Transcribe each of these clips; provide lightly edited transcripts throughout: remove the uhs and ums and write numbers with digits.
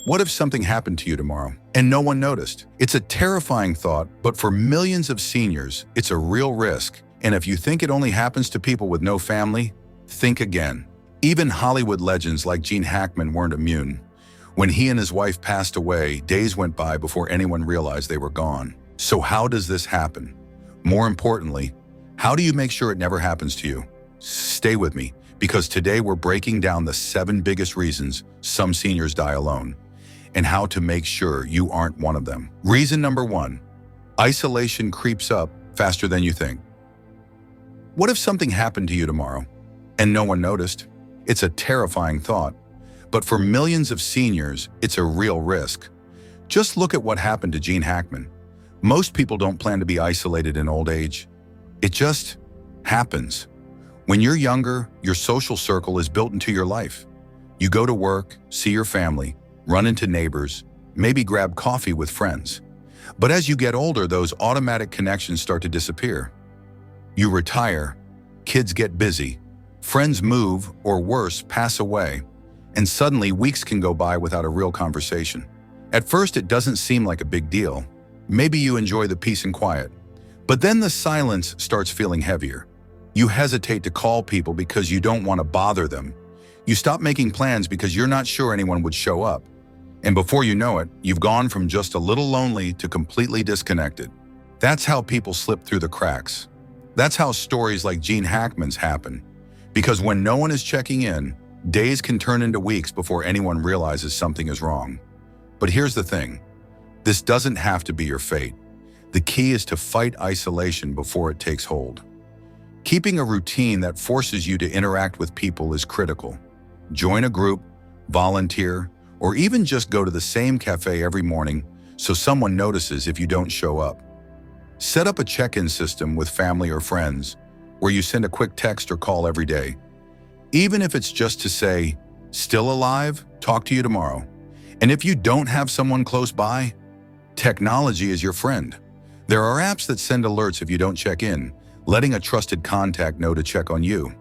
What if something happened to you tomorrow and no one noticed? It's a terrifying thought, but for millions of seniors, it's a real risk. And if you think it only happens to people with no family, think again. Even Hollywood legends like Gene Hackman weren't immune. When he and his wife passed away, days went by before anyone realized they were gone. So how does this happen? More importantly, how do you make sure it never happens to you? Stay with me, because today we're breaking down the 7 biggest reasons some seniors die alone, and how to make sure you aren't one of them. Reason number 1, isolation creeps up faster than you think. What if something happened to you tomorrow and no one noticed? It's a terrifying thought, but for millions of seniors, it's a real risk. Just look at what happened to Gene Hackman. Most people don't plan to be isolated in old age. It just happens. When you're younger, your social circle is built into your life. You go to work, see your family, run into neighbors, maybe grab coffee with friends. But as you get older, those automatic connections start to disappear. You retire, kids get busy, friends move, or worse, pass away, and suddenly weeks can go by without a real conversation. At first, it doesn't seem like a big deal. Maybe you enjoy the peace and quiet. But then the silence starts feeling heavier. You hesitate to call people because you don't want to bother them. You stop making plans because you're not sure anyone would show up. And before you know it, you've gone from just a little lonely to completely disconnected. That's how people slip through the cracks. That's how stories like Gene Hackman's happen. Because when no one is checking in, days can turn into weeks before anyone realizes something is wrong. But here's the thing. This doesn't have to be your fate. The key is to fight isolation before it takes hold. Keeping a routine that forces you to interact with people is critical. Join a group, volunteer, or even just go to the same cafe every morning so someone notices if you don't show up. Set up a check-in system with family or friends where you send a quick text or call every day. Even if it's just to say, "Still alive? Talk to you tomorrow." And if you don't have someone close by, technology is your friend. There are apps that send alerts if you don't check in, letting a trusted contact know to check on you.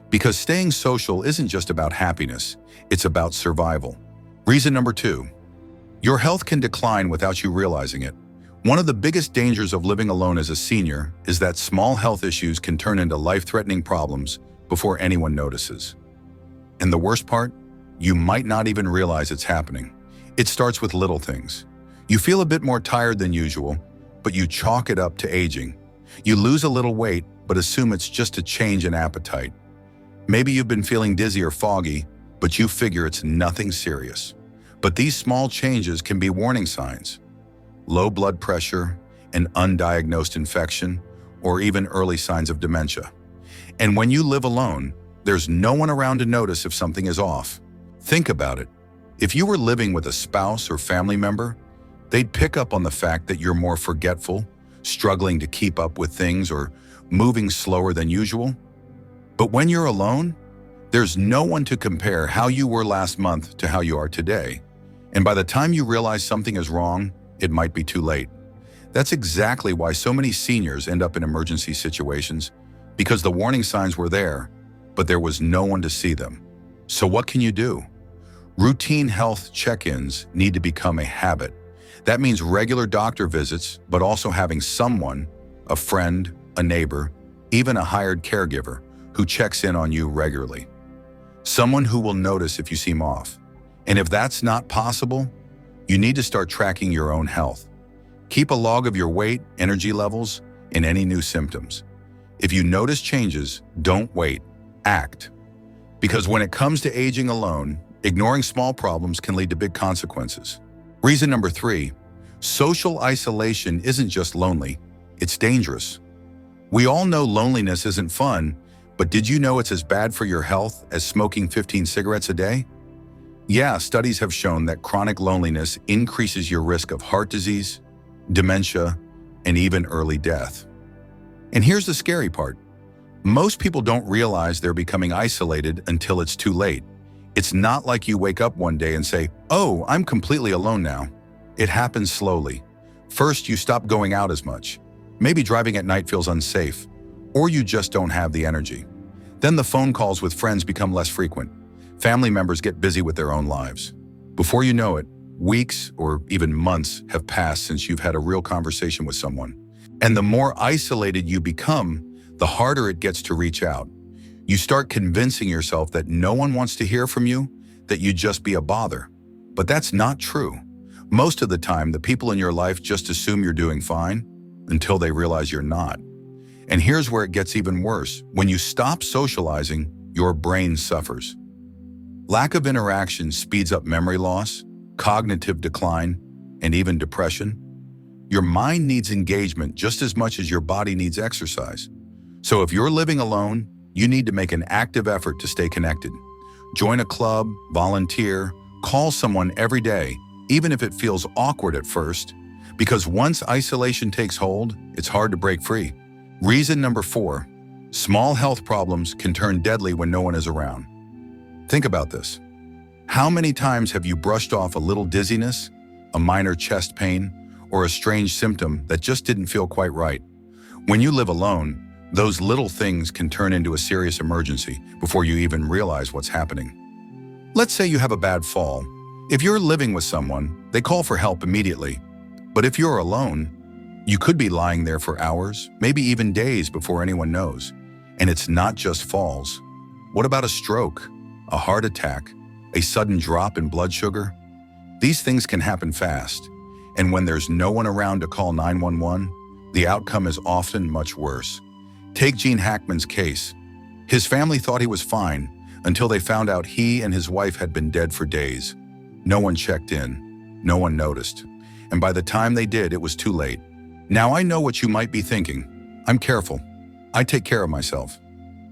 Because staying social isn't just about happiness, it's about survival. Reason number 2, your health can decline without you realizing it. One of the biggest dangers of living alone as a senior is that small health issues can turn into life-threatening problems before anyone notices. And the worst part? You might not even realize it's happening. It starts with little things. You feel a bit more tired than usual, but you chalk it up to aging. You lose a little weight, but assume it's just a change in appetite. Maybe you've been feeling dizzy or foggy, but you figure it's nothing serious. But these small changes can be warning signs. Low blood pressure, an undiagnosed infection, or even early signs of dementia. And when you live alone, there's no one around to notice if something is off. Think about it. If you were living with a spouse or family member, they'd pick up on the fact that you're more forgetful, struggling to keep up with things, or moving slower than usual. But when you're alone, there's no one to compare how you were last month to how you are today. And by the time you realize something is wrong, it might be too late. That's exactly why so many seniors end up in emergency situations, because the warning signs were there, but there was no one to see them. So what can you do? Routine health check-ins need to become a habit. That means regular doctor visits, but also having someone, a friend, a neighbor, even a hired caregiver, who checks in on you regularly. Someone who will notice if you seem off. And if that's not possible, you need to start tracking your own health. Keep a log of your weight, energy levels, and any new symptoms. If you notice changes, don't wait, act. Because when it comes to aging alone, ignoring small problems can lead to big consequences. Reason number 3, social isolation isn't just lonely, it's dangerous. We all know loneliness isn't fun, but did you know it's as bad for your health as smoking 15 cigarettes a day? Yeah, studies have shown that chronic loneliness increases your risk of heart disease, dementia, and even early death. And here's the scary part. Most people don't realize they're becoming isolated until it's too late. It's not like you wake up one day and say, "Oh, I'm completely alone now." It happens slowly. First, you stop going out as much. Maybe driving at night feels unsafe, or you just don't have the energy. Then the phone calls with friends become less frequent. Family members get busy with their own lives. Before you know it, Weeks or even months have passed since you've had a real conversation with someone. And the more isolated you become, the harder it gets to reach out. You start convincing yourself that no one wants to hear from you, that you'd just be a bother. But that's not true. Most of the time, the people in your life just assume you're doing fine until they realize you're not. And here's where it gets even worse. When you stop socializing, your brain suffers. Lack of interaction speeds up memory loss, cognitive decline, and even depression. Your mind needs engagement just as much as your body needs exercise. So if you're living alone, you need to make an active effort to stay connected. Join a club, volunteer, call someone every day, even if it feels awkward at first, because once isolation takes hold, it's hard to break free. Reason number 4, small health problems can turn deadly when no one is around. Think about this. How many times have you brushed off a little dizziness, a minor chest pain, or a strange symptom that just didn't feel quite right? When you live alone, those little things can turn into a serious emergency before you even realize what's happening. Let's say you have a bad fall. If you're living with someone, they call for help immediately. But if you're alone, you could be lying there for hours, maybe even days before anyone knows. And it's not just falls. What about a stroke, a heart attack, a sudden drop in blood sugar? These things can happen fast. And when there's no one around to call 911, the outcome is often much worse. Take Gene Hackman's case. His family thought he was fine until they found out he and his wife had been dead for days. No one checked in. No one noticed. And by the time they did, it was too late. Now I know what you might be thinking. I'm careful. I take care of myself.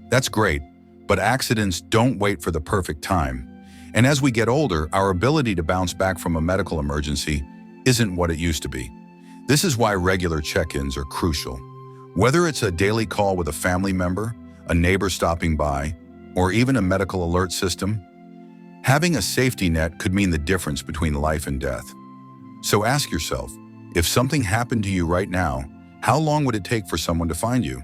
That's great, but accidents don't wait for the perfect time. And as we get older, our ability to bounce back from a medical emergency isn't what it used to be. This is why regular check-ins are crucial. Whether it's a daily call with a family member, a neighbor stopping by, or even a medical alert system, having a safety net could mean the difference between life and death. So ask yourself, if something happened to you right now, how long would it take for someone to find you?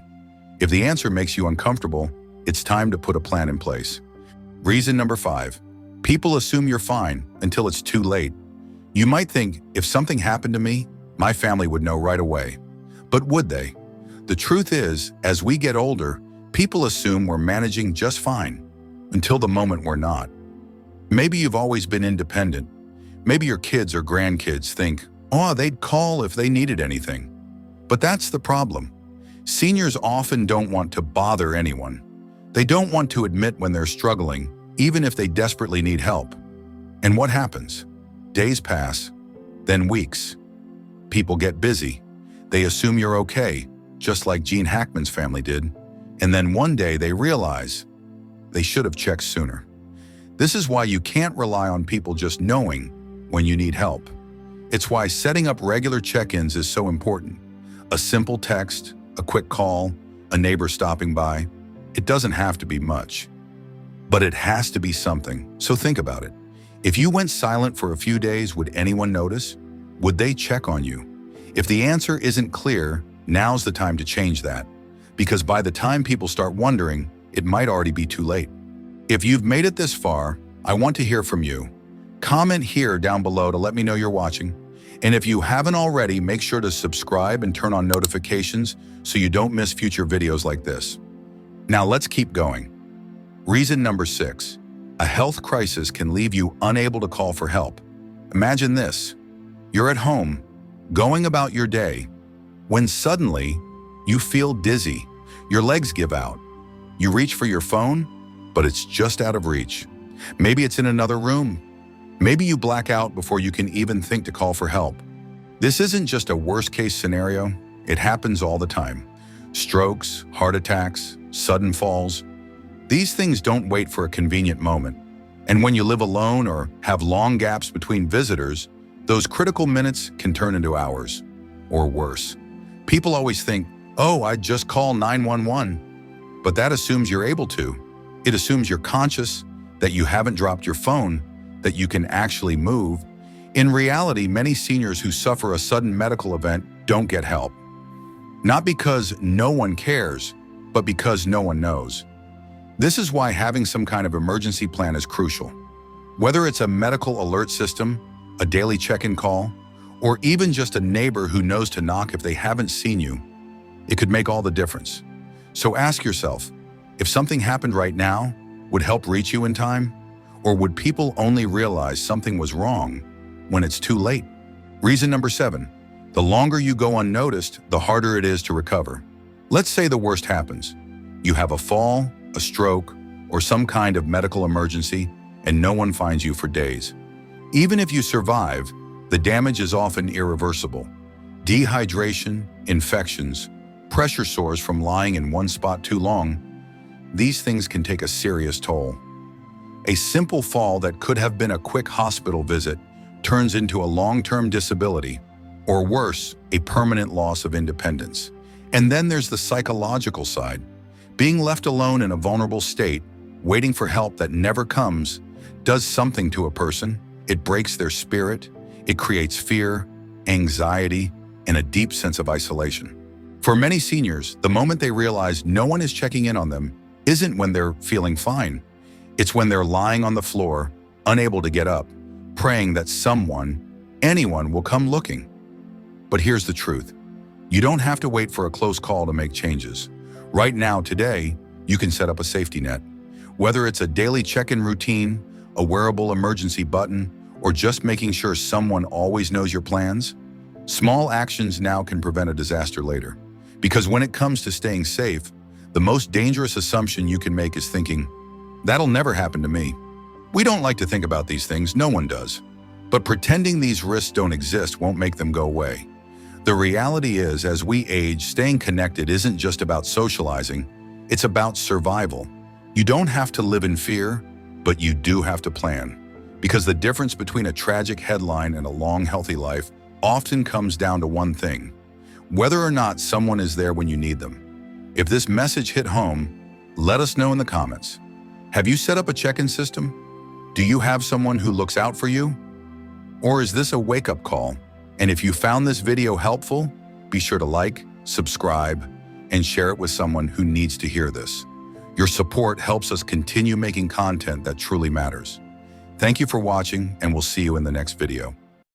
If the answer makes you uncomfortable, it's time to put a plan in place. Reason number 5, people assume you're fine until it's too late. You might think, if something happened to me, my family would know right away. But would they? The truth is, as we get older, people assume we're managing just fine until the moment we're not. Maybe you've always been independent. Maybe your kids or grandkids think, oh, they'd call if they needed anything. But that's the problem. Seniors often don't want to bother anyone. They don't want to admit when they're struggling, even if they desperately need help. And what happens? Days pass, then weeks. People get busy. They assume you're okay, just like Gene Hackman's family did. And then one day they realize they should have checked sooner. This is why you can't rely on people just knowing when you need help. It's why setting up regular check-ins is so important. A simple text, a quick call, a neighbor stopping by. It doesn't have to be much, but it has to be something. So think about it. If you went silent for a few days, would anyone notice? Would they check on you? If the answer isn't clear, now's the time to change that. Because by the time people start wondering, it might already be too late. If you've made it this far, I want to hear from you. Comment here down below to let me know you're watching. And if you haven't already, make sure to subscribe and turn on notifications so you don't miss future videos like this. Now let's keep going. Reason number 6, a health crisis can leave you unable to call for help. Imagine this. You're at home, going about your day, when suddenly you feel dizzy, your legs give out. You reach for your phone, but it's just out of reach. Maybe it's in another room. Maybe you black out before you can even think to call for help. This isn't just a worst-case scenario. It happens all the time. Strokes, heart attacks, sudden falls. These things don't wait for a convenient moment. And when you live alone or have long gaps between visitors, those critical minutes can turn into hours, or worse. People always think, oh, I'd just call 911. But that assumes you're able to. It assumes you're conscious, that you haven't dropped your phone, that you can actually move. In reality, many seniors who suffer a sudden medical event don't get help. Not because no one cares, but because no one knows. This is why having some kind of emergency plan is crucial. Whether it's a medical alert system, a daily check-in call, or even just a neighbor who knows to knock if they haven't seen you, it could make all the difference. So ask yourself, if something happened right now, would help reach you in time? Or would people only realize something was wrong when it's too late? Reason number 7, the longer you go unnoticed, the harder it is to recover. Let's say the worst happens. You have a fall, a stroke, or some kind of medical emergency, and no one finds you for days. Even if you survive, the damage is often irreversible. Dehydration, infections, pressure sores from lying in one spot too long, these things can take a serious toll. A simple fall that could have been a quick hospital visit turns into a long-term disability, or worse, a permanent loss of independence. And then there's the psychological side. Being left alone in a vulnerable state, waiting for help that never comes, does something to a person. It breaks their spirit, it creates fear, anxiety, and a deep sense of isolation. For many seniors, the moment they realize no one is checking in on them isn't when they're feeling fine. It's when they're lying on the floor, unable to get up, praying that someone, anyone, will come looking. But here's the truth. You don't have to wait for a close call to make changes. Right now, today, you can set up a safety net. Whether it's a daily check-in routine, a wearable emergency button, or just making sure someone always knows your plans, small actions now can prevent a disaster later. Because when it comes to staying safe, the most dangerous assumption you can make is thinking, "That'll never happen to me." We don't like to think about these things, no one does. But pretending these risks don't exist won't make them go away. The reality is, as we age, staying connected isn't just about socializing, it's about survival. You don't have to live in fear, but you do have to plan. Because the difference between a tragic headline and a long, healthy life often comes down to one thing: whether or not someone is there when you need them. If this message hit home, let us know in the comments. Have you set up a check-in system? Do you have someone who looks out for you? Or is this a wake-up call? And if you found this video helpful, be sure to like, subscribe, and share it with someone who needs to hear this. Your support helps us continue making content that truly matters. Thank you for watching, and we'll see you in the next video.